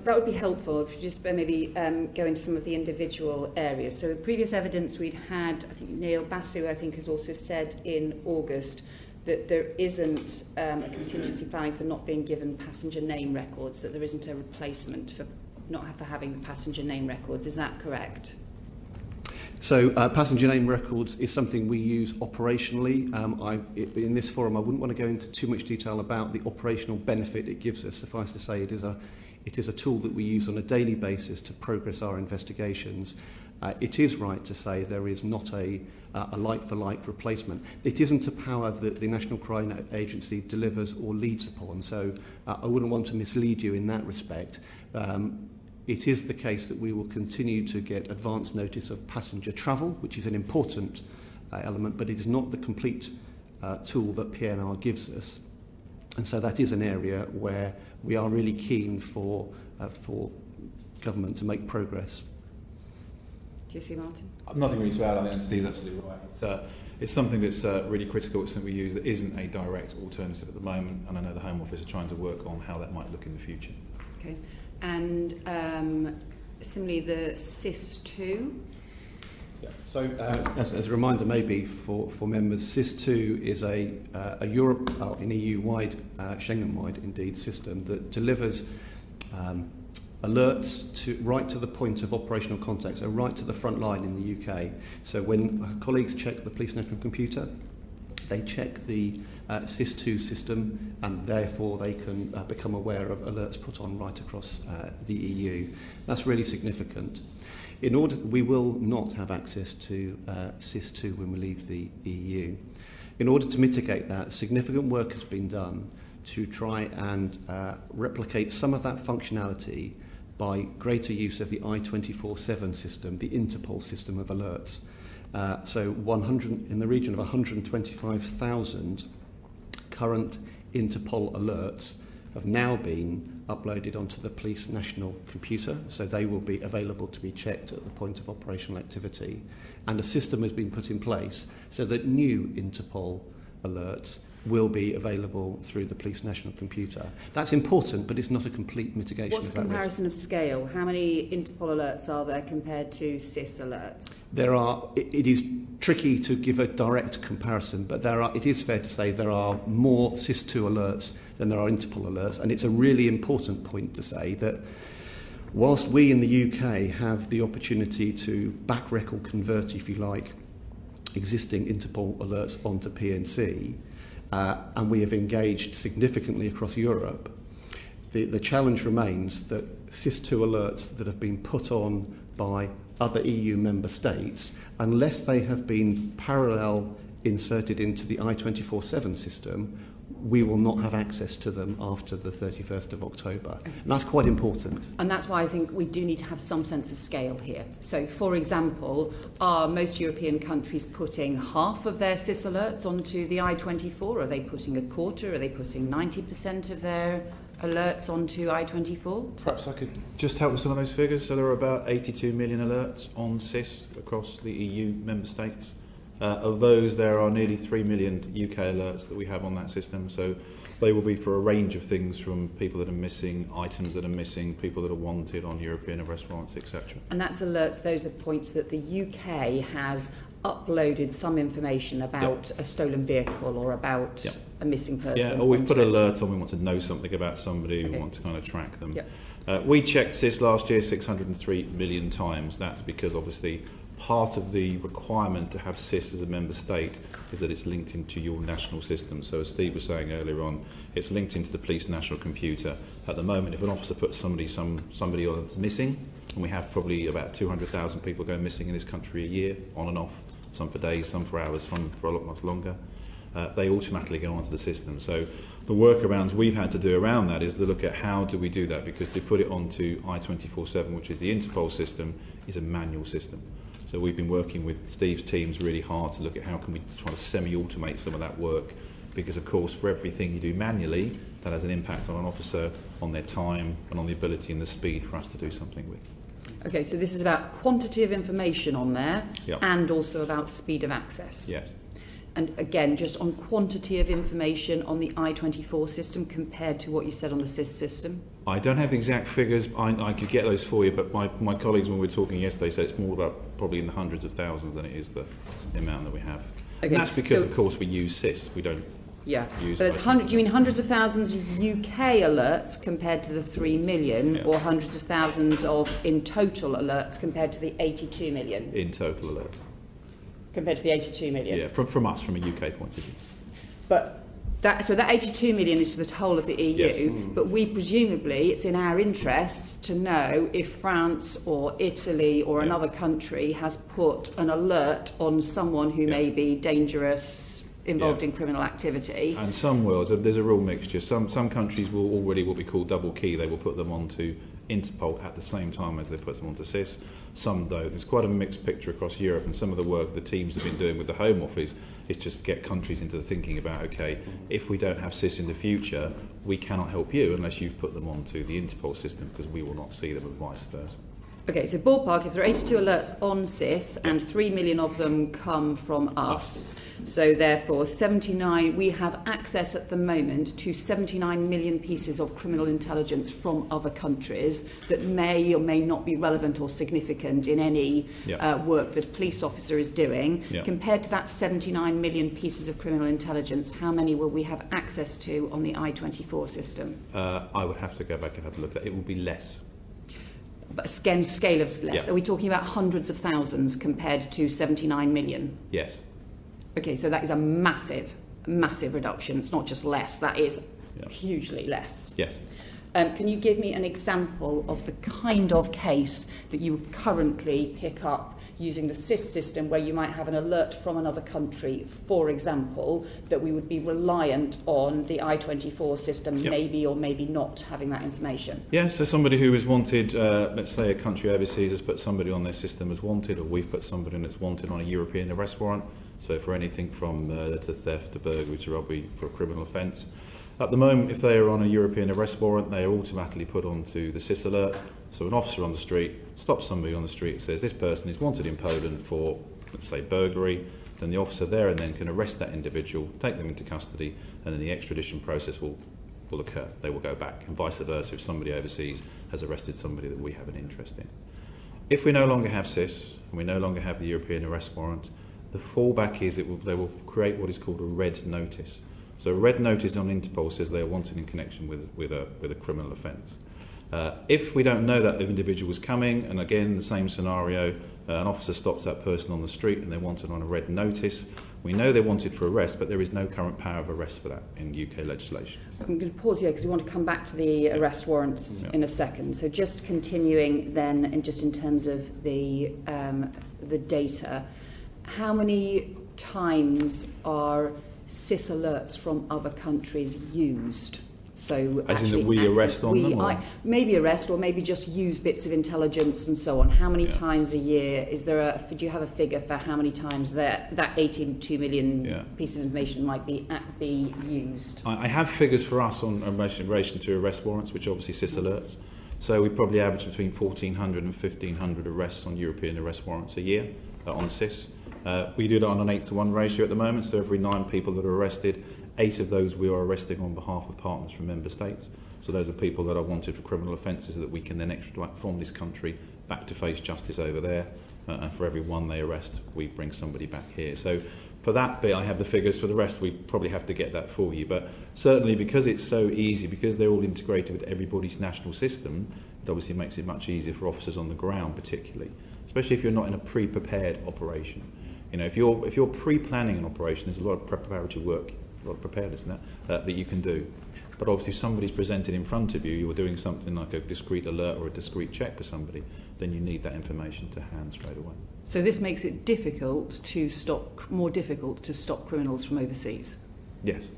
that would be helpful if you just maybe go into some of the individual areas. So previous evidence we'd had, I think Neil Basu, has also said in August that there isn't a contingency planning for not being given passenger name records, that there isn't a replacement for having the passenger name records. Is that correct? So passenger name records is something we use operationally. In this forum, I wouldn't want to go into too much detail about the operational benefit it gives us. Suffice to say, it is a tool that we use on a daily basis to progress our investigations. It is right to say there is not a like-for-like replacement. It isn't a power that the National Crime Agency delivers or leads upon, so I wouldn't want to mislead you in that respect. It is the case that we will continue to get advance notice of passenger travel, which is an important element, but it is not the complete tool that PNR gives us. And so that is an area where we are really keen for government to make progress. Do you see, Martin? Nothing really to add. I think Steve's absolutely right. It's something that's really critical. It's something we use that isn't a direct alternative at the moment, and I know the Home Office are trying to work on how that might look in the future. Okay. And similarly, the SIS2. Yeah. So, as a reminder, maybe for members, SIS2 is a Europe, an EU-wide, Schengen-wide, indeed, system that delivers alerts right to the point of operational contact, so right to the front line in the UK. So when colleagues check the police national computer, they check the SIS2 system, and therefore they can become aware of alerts put on right across the EU. That's really significant. We will not have access to SIS2 when we leave the EU. In order to mitigate that, significant work has been done to try and replicate some of that functionality by greater use of the I-24/7 system, the Interpol system of alerts. So 100, in the region of 125,000 current Interpol alerts have now been uploaded onto the police national computer, so they will be available to be checked at the point of operational activity. And a system has been put in place so that new Interpol alerts will be available through the police national computer. That's important, but it's not a complete mitigation What's of the that comparison risk. of scale? How many Interpol alerts are there compared to SIS alerts? It is tricky to give a direct comparison, but it is fair to say there are more SIS2 alerts than there are Interpol alerts, and it's a really important point to say that whilst we in the UK have the opportunity to back record convert, if you like, existing Interpol alerts onto PNC, and we have engaged significantly across Europe, the challenge remains that SIS2 alerts that have been put on by other EU member states, unless they have been parallel inserted into the I-24/7 system, we will not have access to them after the 31st of October. And that's quite important. And that's why I think we do need to have some sense of scale here. So, for example, are most European countries putting half of their SIS alerts onto the I-24? Are they putting a quarter? Are they putting 90% of their alerts onto I-24? Perhaps I could just help with some of those figures. So there are about 82 million alerts on SIS across the EU member states. Of those, there are nearly 3 million UK alerts that we have on that system. So they will be for a range of things, from people that are missing, items that are missing, people that are wanted on European arrest warrants, etc. And that's alerts, those are points that the UK has uploaded some information about a stolen vehicle or about a missing person. Yeah, or we've put an alert on, we want to know something about somebody, we want to kind of track them. We checked SIS last year 603 million times. That's because obviously part of the requirement to have SIS as a member state is that it's linked into your national system. So as Steve was saying earlier on, it's linked into the police national computer. At the moment, if an officer puts somebody that's missing, and we have probably about 200,000 people go missing in this country a year, on and off, some for days, some for hours, some for a lot much longer, they automatically go onto the system. So the workarounds we've had to do around that is to look at how do we do that, because to put it onto I-24/7, which is the Interpol system, is a manual system. So we've been working with Steve's teams really hard to look at how can we try to semi-automate some of that work, because of course for everything you do manually, that has an impact on an officer, on their time and on the ability and the speed for us to do something with. Okay, so this is about quantity of information on there and also about speed of access. Yes. And again, just on quantity of information on the I-24 system compared to what you said on the SIS system? I don't have the exact figures. I could get those for you, but my colleagues, when we were talking yesterday, said it's more about probably in the hundreds of thousands than it is the amount that we have. Okay. And that's because, of course, we use SIS. We don't use... But do you mean hundreds of thousands UK alerts compared to the 3 million, or hundreds of thousands of in total alerts compared to the 82 million? In total alerts. Compared to the 82 million? Yeah, from us, from a UK point of view. But that 82 million is for the whole of the EU, yes. But we presumably, it's in our interests to know if France or Italy or another country has put an alert on someone who may be dangerous, involved in criminal activity. And some will. So there's a real mixture. Some countries will already what we call double key. They will put them onto Interpol at the same time as they put them onto SIS. Some don't. There's quite a mixed picture across Europe, and some of the work the teams have been doing with the Home Office is just to get countries into the thinking about, okay, if we don't have SIS in the future, we cannot help you unless you've put them onto the Interpol system, because we will not see them, and vice versa. Okay, so ballpark, if there are 82 alerts on SIS and 3 million of them come from us, so therefore 79, we have access at the moment to 79 million pieces of criminal intelligence from other countries that may or may not be relevant or significant in any work that a police officer is doing. Compared to that 79 million pieces of criminal intelligence, how many will we have access to on the I-24 system? I would have to go back and have a look at it. It will be less. But again, scale of less. Are we talking about hundreds of thousands compared to 79 million? Yes. Okay, so that is a massive, massive reduction. It's not just less, that is hugely less. Yes. Can you give me an example of the kind of case that you would currently pick up using the SIS system, where you might have an alert from another country, for example, that we would be reliant on the I-24 system, maybe or maybe not having that information? Yeah, so somebody who is wanted, let's say a country overseas has put somebody on their system as wanted, or we've put somebody in that's wanted on a European arrest warrant, so for anything from to theft to burglary to robbery for a criminal offence. At the moment, if they are on a European arrest warrant, they are automatically put onto the SIS alert. So an officer on the street stops somebody on the street and says, this person is wanted in Poland for, let's say, burglary. Then the officer there and then can arrest that individual, take them into custody, and then the extradition process will occur. They will go back, and vice versa if somebody overseas has arrested somebody that we have an interest in. If we no longer have SIS, and we no longer have the European arrest warrant, the fallback is they will create what is called a red notice. So a red notice on Interpol says they are wanted in connection with a criminal offence. If we don't know that the individual is coming, and again the same scenario, an officer stops that person on the street and they're wanted on a red notice, we know they're wanted for arrest, but there is no current power of arrest for that in UK legislation. I'm going to pause here because we want to come back to the arrest warrants in a second. So just continuing then, and just in terms of the data, how many times are SIS alerts from other countries used? So as in that we arrest on them? Maybe arrest, or maybe just use bits of intelligence and so on. How many times a year? Do you have a figure for how many times that 82 million pieces of information might be used? I have figures for us in relation to arrest warrants, which obviously SIS alerts. So we probably average between 1,400 and 1,500 arrests on European arrest warrants a year on SIS. We do it on an 8-to-1 ratio at the moment, so every 9 people that are arrested, 8 of those we are arresting on behalf of partners from member states. So those are people that are wanted for criminal offences that we can then extradite from this country back to face justice over there. And for every 1 they arrest, we bring somebody back here. So for that bit, I have the figures. For the rest, we probably have to get that for you. But certainly because it's so easy, because they're all integrated with everybody's national system, it obviously makes it much easier for officers on the ground particularly, especially if you're not in a pre-prepared operation. You know, if you're pre-planning an operation, there's a lot of preparatory work, a lot of preparedness in that you can do. But obviously if somebody's presented in front of you, you're doing something like a discrete alert or a discrete check for somebody, then you need that information to hand straight away. So this makes it more difficult to stop criminals from overseas? Yes.